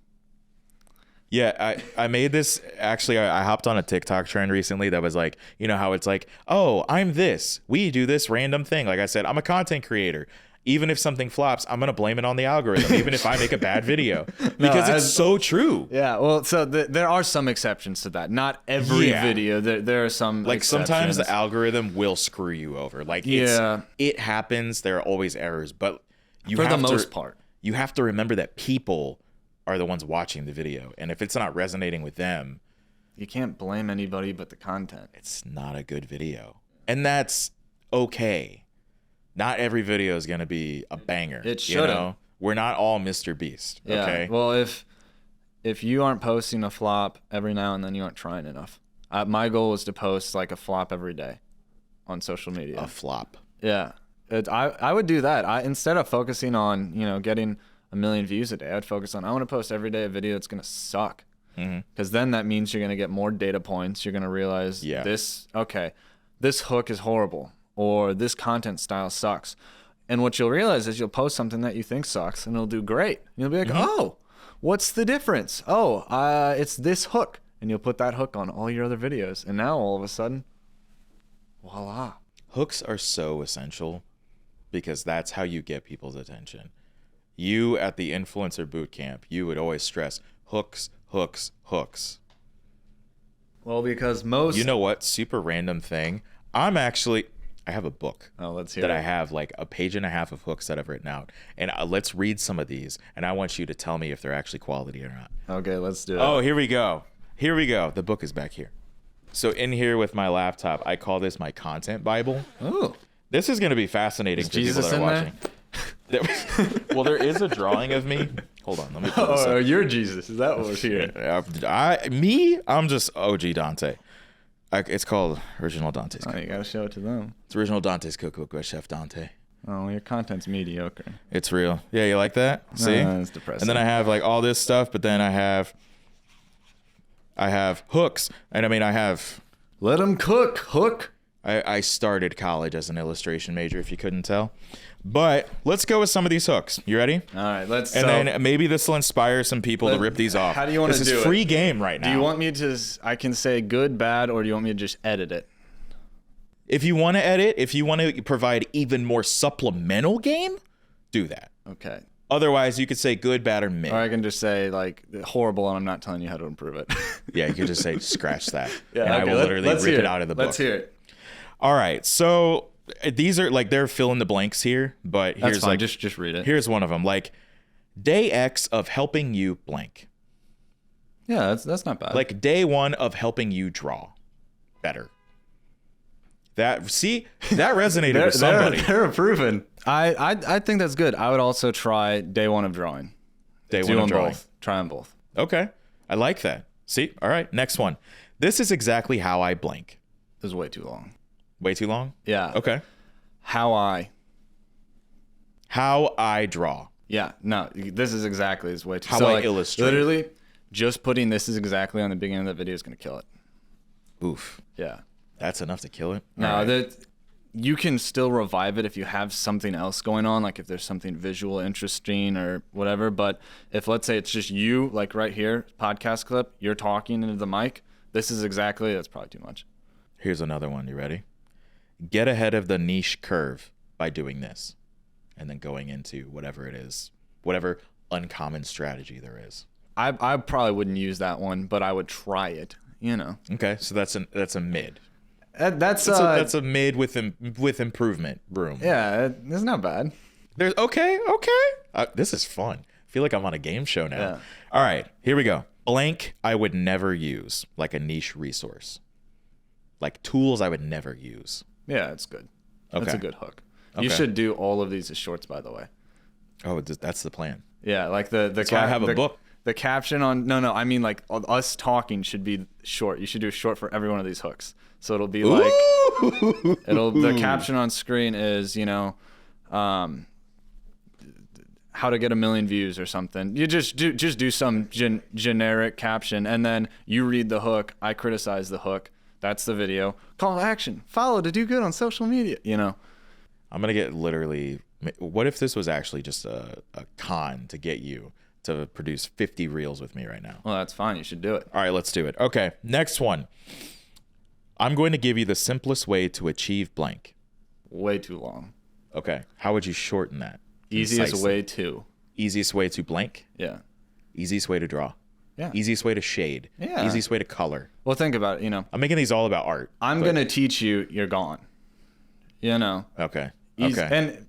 Yeah, I made this, actually, I hopped on a TikTok trend recently that was like, you know how it's like, oh, I'm this. We do this random thing. Like I said, I'm a content creator. Even if something flops, I'm going to blame it on the algorithm, even if I make a bad video. Because it's so true. Yeah, well, so there are some exceptions to that. Not every video. There are some like exceptions. Sometimes the algorithm will screw you over. Like it happens. There are always errors. But for the most part, you have to remember that people are the ones watching the video. And if it's not resonating with them, you can't blame anybody but the content. It's not a good video. And that's okay. Not every video is going to be a banger. It shouldn't. You know? We're not all Mr. Beast. Yeah. Okay. Well, if you aren't posting a flop every now and then, you aren't trying enough. My goal is to post like a flop every day on social media. A flop. Yeah. I would do that. Instead of focusing on, getting 1 million views a day, I'd focus on, I want to post every day a video that's going to suck. Because then that means you're going to get more data points. You're going to realize this hook is horrible, or this content style sucks. And what you'll realize is you'll post something that you think sucks and it'll do great. And you'll be like, oh, what's the difference? Oh, it's this hook. And you'll put that hook on all your other videos. And now all of a sudden, voila. Hooks are so essential because that's how you get people's attention. You at the influencer boot camp, you would always stress hooks, hooks, hooks. Well, because most... You know what? Super random thing. I have a book that I have like a page and a half of hooks that I've written out. And let's read some of these. And I want you to tell me if they're actually quality or not. Okay, let's do it. Oh, here we go. The book is back here. So in here with my laptop, I call this my content Bible. Oh. This is going to be fascinating for people that are watching. Well, there is a drawing of me. Hold on, let me pull this up. Oh, you're Jesus. Is that what was here? I'm just OG Dante. It's called Original Dante's Cookbook. Oh, you got to show it to them. It's Original Dante's Cookbook by Chef Dante. Oh, your content's mediocre. It's real. Yeah, you like that? See? It's depressing. And then I have like all this stuff, but then I have hooks. And I have... Let them cook, hook. I started college as an illustration major, if you couldn't tell. But let's go with some of these hooks. You ready? All right, then maybe this will inspire some people to rip these off. How do you want to do it? This is free game right now. Do you want me to... I can say good, bad, or do you want me to just edit it? If you want to edit, if you want to provide even more supplemental game, do that. Okay. Otherwise, you could say good, bad, or mid. Or I can just say like horrible, and I'm not telling you how to improve it. Yeah, you could just say scratch that. Yeah, and okay, I will literally rip it out of the book. Let's hear it. All right, so these are like they're fill in the blanks here, but here's fine. like just read it. Here's one of them, like day X of helping you blank. Yeah, that's not bad. Like day 1 of helping you draw better. That resonated with somebody. They're approving. I think that's good. I would also try day 1 of drawing. Day 1 of drawing. Try them both. Okay, I like that. See, all right, next one. This is exactly how I blank. This is way too long. Way too long? Yeah. Okay. How I draw. Yeah. No, this is exactly this way too. How I illustrate. Literally, just putting this is exactly on the beginning of the video is going to kill it. Oof. Yeah. That's enough to kill it? No, you can still revive it if you have something else going on, like if there's something visual interesting or whatever. But if, let's say it's just you, like right here, podcast clip, you're talking into the mic, that's probably too much. Here's another one. You ready? Get ahead of the niche curve by doing this. And then going into whatever it is, whatever uncommon strategy there is. I probably wouldn't use that one, but I would try it, Okay, so that's a mid. That's a mid with improvement room. Yeah, it's not bad. There's okay. This is fun. I feel like I'm on a game show now. Yeah. All right, here we go. Blank I would never use, like a niche resource. Like tools I would never use. Yeah, it's good. Okay. That's a good hook. Okay. You should do all of these as shorts, by the way. Oh, that's the plan. Yeah, like That's why I have a book. The caption on no, I mean like us talking should be short. You should do short for every one of these hooks. So it'll be like the caption on screen is, how to get 1 million views or something. You just do some generic caption, and then you read the hook. I criticize the hook. That's the video. Call to action. Follow to do good on social media. I'm gonna get literally. What if this was actually just a con to get you to produce 50 reels with me right now? Well, that's fine. You should do it. All right, let's do it. Okay, next one. I'm going to give you the simplest way to achieve blank. Way too long. Okay, how would you shorten that? Easiest Concisely. way to. Easiest way to blank? Yeah. Easiest way to draw? Yeah. Easiest way to shade? Yeah. Easiest way to color? Well, think about it, I'm making these all about art. I'm going to teach you, you're gone. Okay. Easy. Okay. And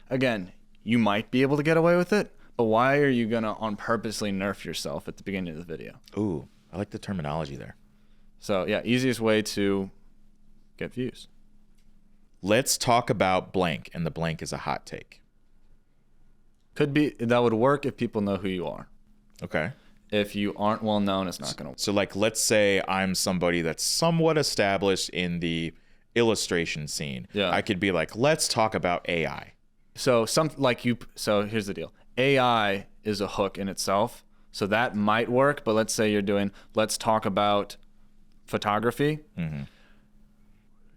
again, you might be able to get away with it, but why are you going to on purposely nerf yourself at the beginning of the video? Ooh, I like the terminology there. So yeah, easiest way to get views. Let's talk about blank, and the blank is a hot take. Could be, that would work if people know who you are. Okay. If you aren't well known, it's not going to work. So like, let's say I'm somebody that's somewhat established in the illustration scene. Yeah. I could be like, let's talk about AI. So here's the deal. AI is a hook in itself. So that might work, but let's say you're doing, let's talk about photography. Mm-hmm.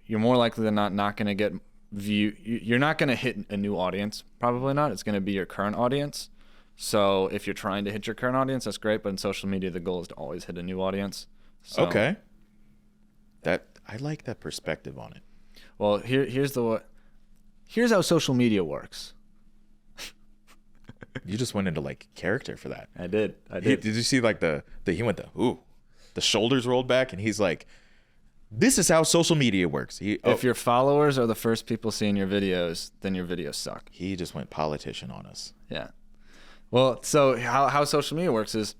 You're more likely than not going to get you're not going to hit a new audience. Probably not. It's going to be your current audience. So if you're trying to hit your current audience, that's great. But in social media, the goal is to always hit a new audience. So, okay. I like that perspective on it. Well, here's how social media works. You just went into like character for that. I did. Did you see like he went the shoulders rolled back, and he's like, this is how social media works. If your followers are the first people seeing your videos, then your videos suck. He just went politician on us. Yeah. Well, so how social media works is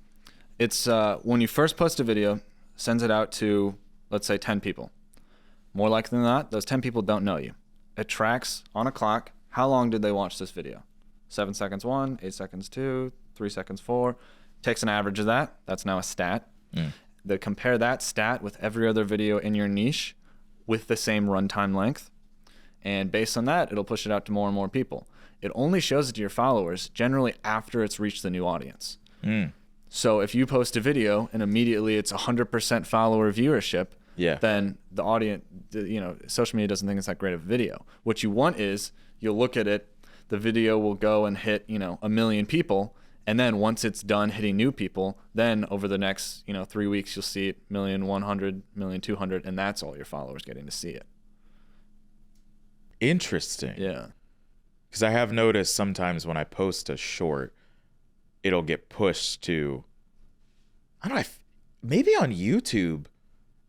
it's when you first post a video, sends it out to, let's say, 10 people. More likely than not, those 10 people don't know you. It tracks on a clock, how long did they watch this video? 7 seconds 1, 8 seconds 2, 3 seconds 4. Takes an average of that. That's now a stat. They compare that stat with every other video in your niche with the same runtime length. And based on that, it'll push it out to more and more people. It only shows it to your followers generally after it's reached the new audience. So if you post a video and immediately it's 100% follower viewership, then the audience, social media doesn't think it's that great of a video. What you want is you'll look at it, the video will go and hit, 1 million people. And then once it's done hitting new people, then over the next, 3 weeks, you'll see it 1,100,000, 1,200,000, and that's all your followers getting to see it. Interesting. Yeah. Because I have noticed sometimes when I post a short, it'll get pushed to, I don't know, maybe on YouTube,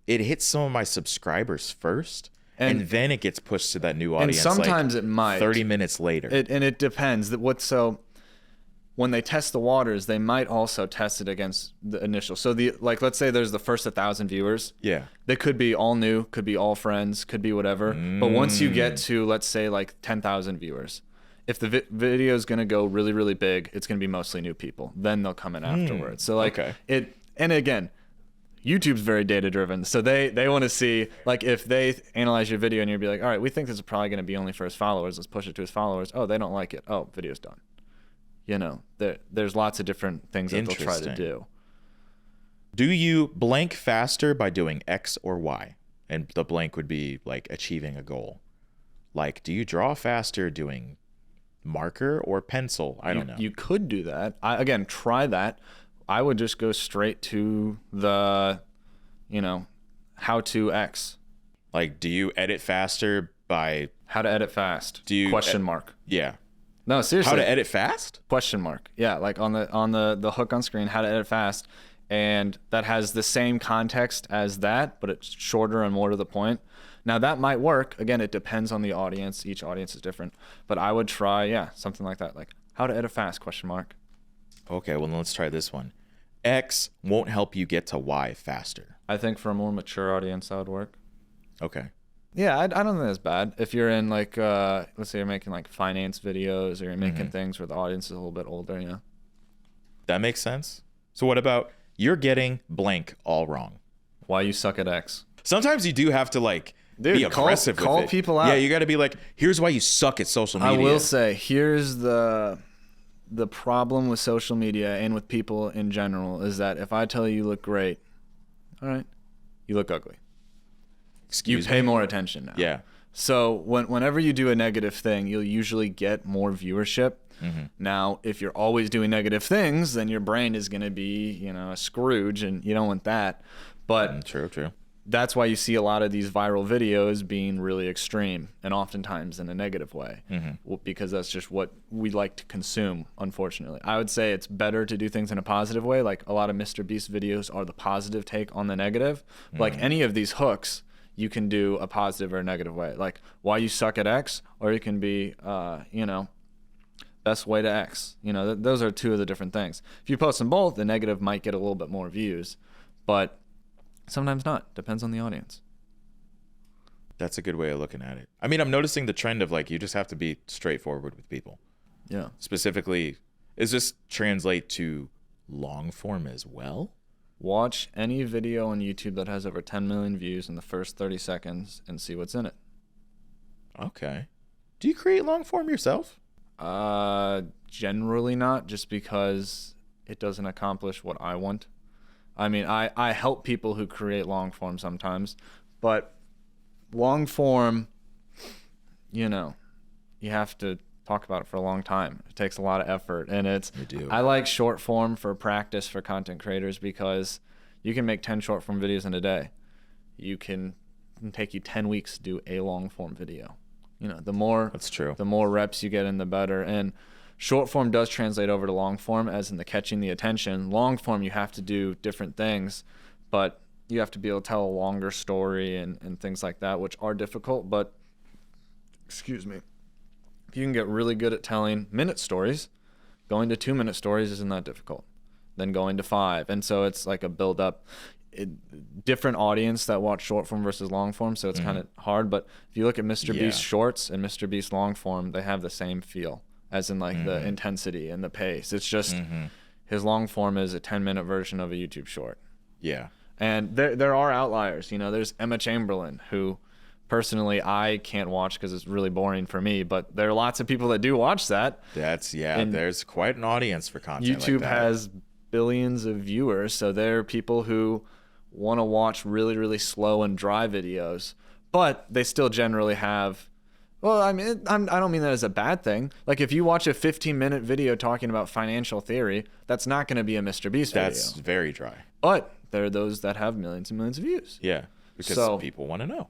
it hits some of my subscribers first, and then it gets pushed to that new audience. And sometimes it might. 30 minutes later. And it depends. When they test the waters, they might also test it against the initial. So let's say there's the first 1,000 viewers. Yeah. They could be all new, could be all friends, could be whatever. But once you get to, let's say, like 10,000 viewers, if the video is going to go really, really big, it's going to be mostly new people. Then they'll come in afterwards. So and again, YouTube's very data driven. So they want to see, like, if they analyze your video and you'll be like, all right, we think this is probably going to be only for his followers. Let's push it to his followers. Oh, they don't like it. Oh, video's done. There's lots of different things that they'll try to do. Do you blank faster by doing X or Y? And the blank would be like achieving a goal. Like, do you draw faster doing marker or pencil? I don't know. You could do that. Again, try that. I would just go straight to the, how to X. Like, do you edit faster by how to edit fast? Do you question mark? Yeah. No, seriously. How to edit fast? Question mark. Yeah, like on the hook on screen, how to edit fast, and that has the same context as that, but it's shorter and more to the point. Now that might work. Again, it depends on the audience. Each audience is different, but I would try something like that, like how to edit fast? Question mark. Okay, well then let's try this one. X won't help you get to Y faster. I think for a more mature audience, that would work. Okay. Yeah, I don't think that's bad. If you're in like, let's say you're making like finance videos, or you're making things where the audience is a little bit older, That makes sense. So what about you're getting blank all wrong? Why you suck at X? Sometimes you do have to like be aggressive with it. Call people out. Yeah, you got to be like, here's why you suck at social media. I will say, here's the problem with social media and with people in general is that if I tell you look great, all right, you look ugly. Excuse you pay me? more attention now. Yeah. So whenever you do a negative thing, you'll usually get more viewership. Mm-hmm. Now, if you're always doing negative things, then your brain is going to be, a Scrooge, and you don't want that. But True. that's why you see a lot of these viral videos being really extreme, and oftentimes in a negative way, because that's just what we like to consume, unfortunately. I would say it's better to do things in a positive way. Like a lot of Mr. Beast videos are the positive take on the negative. Like any of these hooks, you can do a positive or a negative way. Like why you suck at X, or it can be, best way to X. Those are two of the different things. If you post them both, the negative might get a little bit more views, but sometimes not. Depends on the audience. That's a good way of looking at it. I mean, I'm noticing the trend of like, you just have to be straightforward with people. Yeah. Specifically, does this translate to long form as well? Watch any video on YouTube that has over 10 million views in the first 30 seconds and see what's in it. Okay. Do you create long form yourself? Generally not, just because it doesn't accomplish what I want. I mean, I help people who create long form sometimes, but long form, you have to talk about it for a long time. It takes a lot of effort, and I like short form for practice for content creators because you can make 10 short form videos in a day. It can take you 10 weeks to do a long form video. The more That's true. The more reps you get in, the better. And short form does translate over to long form, as in the catching the attention. Long form, you have to do different things, but you have to be able to tell a longer story and things like that, which are difficult. But, excuse me, if you can get really good at telling minute stories, going to 2-minute stories isn't that difficult. Then going to 5. And so it's like a build up. Different audience that watch short form versus long form, so it's kind of hard. But if you look at Mr. Beast shorts and Mr. Beast long form, they have the same feel, as in like the intensity and the pace. It's just his long form is a 10-minute version of a YouTube short. Yeah. And there are outliers. There's Emma Chamberlain, who personally I can't watch because it's really boring for me, but there are lots of people that do watch that. And there's quite an audience for content YouTube like that. has billions of viewers, so there are people who want to watch really, really slow and dry videos, but they still generally have, I don't mean that as a bad thing. Like if you watch a 15-minute video talking about financial theory, that's not going to be a Mr. Beast video. That's very dry. But there are those that have millions and millions of views. Yeah, because people want to know.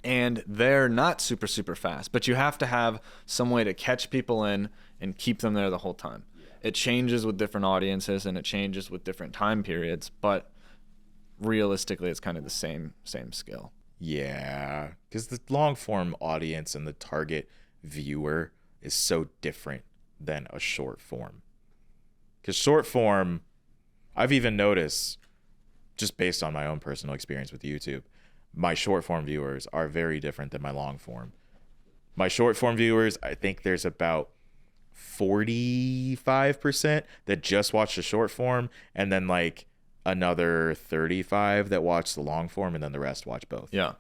And they're not super, super fast, but you have to have some way to catch people in and keep them there the whole time. It changes with different audiences and it changes with different time periods, but realistically it's kind of the same skill. Yeah, because the long form audience and the target viewer is so different than a short form. Because short form, I've even noticed, just based on my own personal experience with YouTube, my short form viewers are very different than my long form. My short form viewers, I think there's about 45% that just watch the short form, and then like another 35 that watch the long form, and then the rest watch both. Yeah.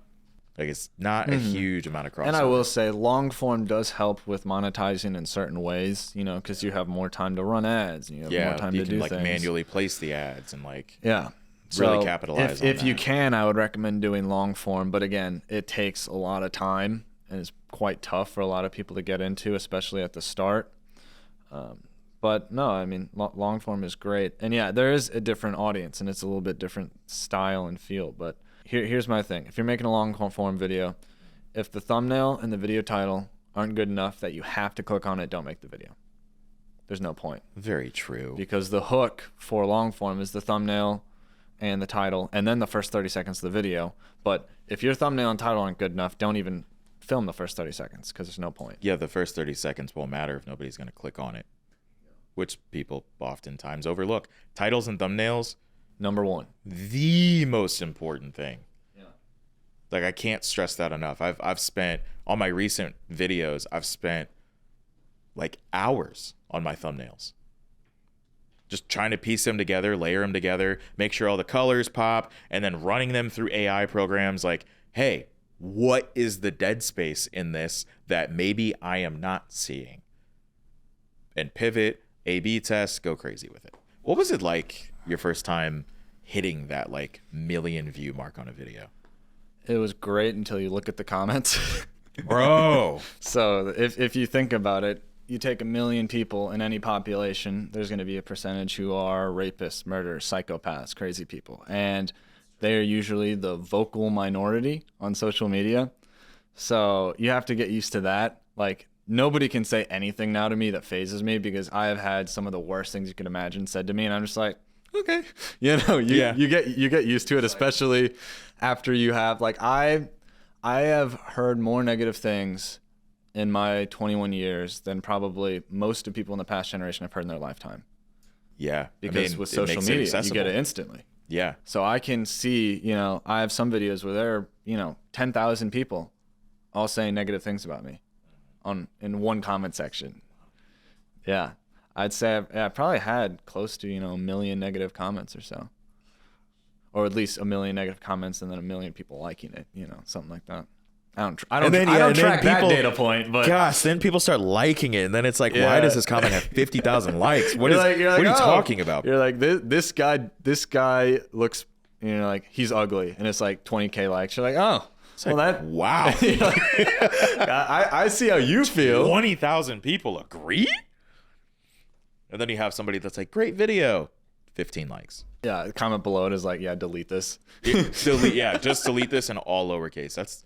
Like it's not a huge amount of crossover. And I will say long form does help with monetizing in certain ways, because you have more time to run ads and you have more time to do like things. manually place the ads and like really capitalize on if that. you can, I would recommend doing long form, but again, it takes a lot of time and it's quite tough for a lot of people to get into, especially at the start. But no, I mean, long form is great. And yeah, there is a different audience and it's a little bit different style and feel. But here's my thing. If you're making a long form video, if the thumbnail and the video title aren't good enough that you have to click on it, don't make the video. There's no point. Very true. Because the hook for long form is the thumbnail and the title and then the first 30 seconds of the video. But if your thumbnail and title aren't good enough, don't even film the first 30 seconds because there's no point. Yeah, the first 30 seconds won't matter if nobody's going to click on it, which people oftentimes overlook. Titles and thumbnails, number one. The most important thing. Yeah. Like I can't stress that enough. I've spent on my recent videos, I've spent like hours on my thumbnails. just trying to piece them together, layer them together, make sure all the colors pop, and then running them through AI programs like, hey, what is the dead space in this that maybe I am not seeing? And pivot, A/B test, go crazy with it. What was it like your first time hitting that like million view mark on a video? It was great until you look at the comments. Bro. So if you think about it, you take 1 million people in any population, there's going to be a percentage who are rapists, murderers, psychopaths, crazy people. And they are usually the vocal minority on social media. So you have to get used to that. Like, nobody can say anything now to me that phases me, because I have had some of the worst things you can imagine said to me, and I'm just like, okay. You get used to it, especially after you have, like, I have heard more negative things in my 21 years than probably most of people in the past generation have heard in their lifetime. Yeah. Because with social media, you get it instantly. Yeah. So I can see, I have some videos where there are, 10,000 people all saying negative things about me in one comment section. Yeah. I'd say I probably had close to, 1 million negative comments or so. Or at least 1 million negative comments and then 1 million people liking it, something like that. I don't track that data point, but gosh, then people start liking it, and then it's like, why does this comment have 50,000 likes? What are you talking about? You're like, this guy looks, like he's ugly, and it's like 20K likes. You're like, oh, it's well, like, wow. I see how you feel. 20,000 people agree, and then you have somebody that's like, great video, 15 likes. Yeah, comment below it is like, yeah, delete this. Just delete this in all lowercase. That's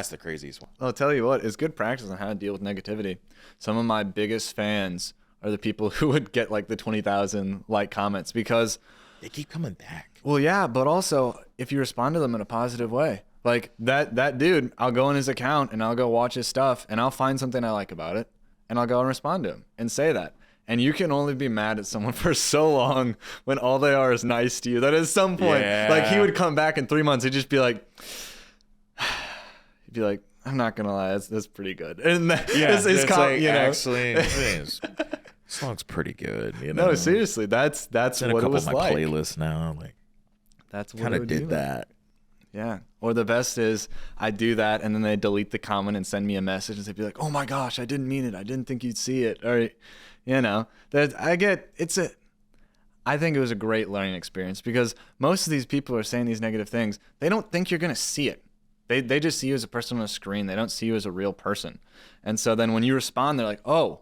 the craziest one. I'll tell you what, it's good practice on how to deal with negativity. Some of my biggest fans are the people who would get like the 20,000 like comments, because they keep coming back. Well, yeah, but also if you respond to them in a positive way, like that dude, I'll go in his account and I'll go watch his stuff and I'll find something I like about it and I'll go and respond to him and say that. And you can only be mad at someone for so long when all they are is nice to you, that at some point, like, he would come back in 3 months, he'd just be like, I'm not gonna lie, that's pretty good. And actually, this song's pretty good. No, seriously, that's what it was like. A couple of my playlists now, like, that's what kind of did that. Yeah. Or the best is I do that and then they delete the comment and send me a message and they'd be like, oh my gosh, I didn't mean it. I didn't think you'd see it. Or, I think it was a great learning experience, because most of these people are saying these negative things. They don't think you're going to see it. They just see you as a person on a screen. They don't see you as a real person. And so then when you respond, they're like, oh,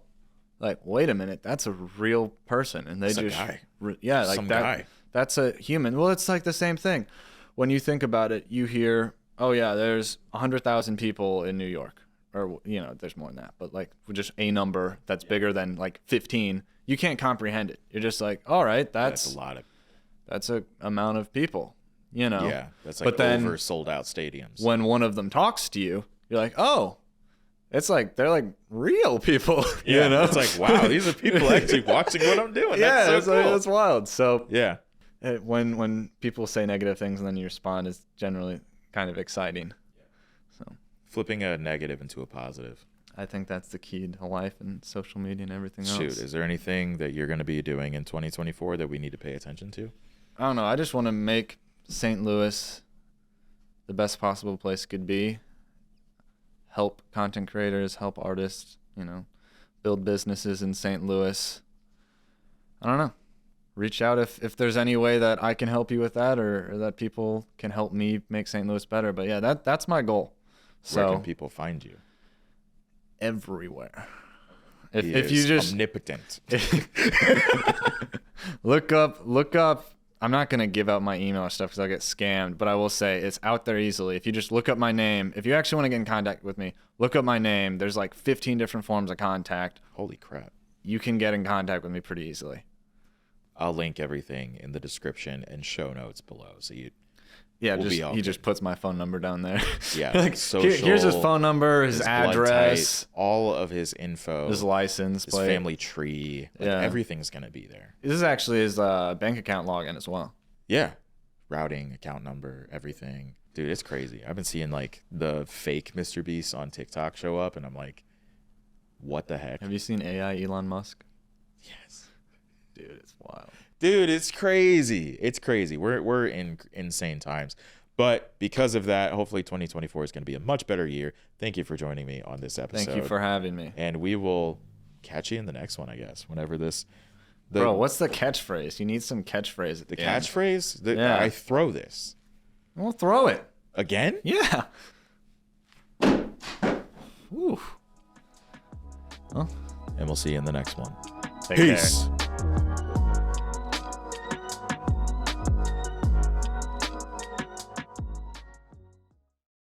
like, wait a minute, that's a real person. And they that's just, a guy. Yeah, like some that. Guy. That's a human. Well, it's like the same thing. When you think about it, you hear, oh yeah, there's 100,000 people in New York, or, there's more than that, but like just a number that's bigger than like 15, you can't comprehend it. You're just like, all right, that's a amount of people, Yeah, that's like over sold out stadiums. When one of them talks to you, you're like, oh, it's like they're like real people. Yeah, it's like, wow, these are people actually watching what I'm doing. That's so cool. That's wild. So yeah. When people say negative things and then you respond is generally kind of exciting. So flipping a negative into a positive. I think that's the key to life and social media and everything else. Shoot, is there anything that you're going to be doing in 2024 that we need to pay attention to? I don't know. I just want to make St. Louis the best possible place it could be. Help content creators, help artists, build businesses in St. Louis. I don't know. Reach out if there's any way that I can help you with that, or that people can help me make St. Louis better. But yeah, that's my goal. So where can people find you? Everywhere. If you just omnipotent. look up. I'm not gonna give out my email stuff because I'll get scammed, but I will say it's out there easily. If you just look up my name, if you actually want to get in contact with me, look up my name. There's like 15 different forms of contact. Holy crap. You can get in contact with me pretty easily. I'll link everything in the description and show notes below. So he just puts my phone number down there. Yeah, like, social, here's his phone number, his address, type, all of his info, his license his plate, family tree. Like, everything's gonna be there. This is actually his bank account login as well. Yeah, routing, account number, everything. Dude, it's crazy. I've been seeing like the fake Mr. Beast on TikTok show up, and I'm like, what the heck? Have you seen AI Elon Musk? Yes. Dude, it's wild. Dude, it's crazy. It's crazy. We're in insane times. But because of that, hopefully 2024 is going to be a much better year. Thank you for joining me on this episode. Thank you for having me. And we will catch you in the next one, I guess, whenever this... Bro, what's the catchphrase? You need some catchphrase at the end. Catchphrase? Yeah. I throw this. We'll throw it. Again? Yeah. Ooh. And we'll see you in the next one. Take Peace. care.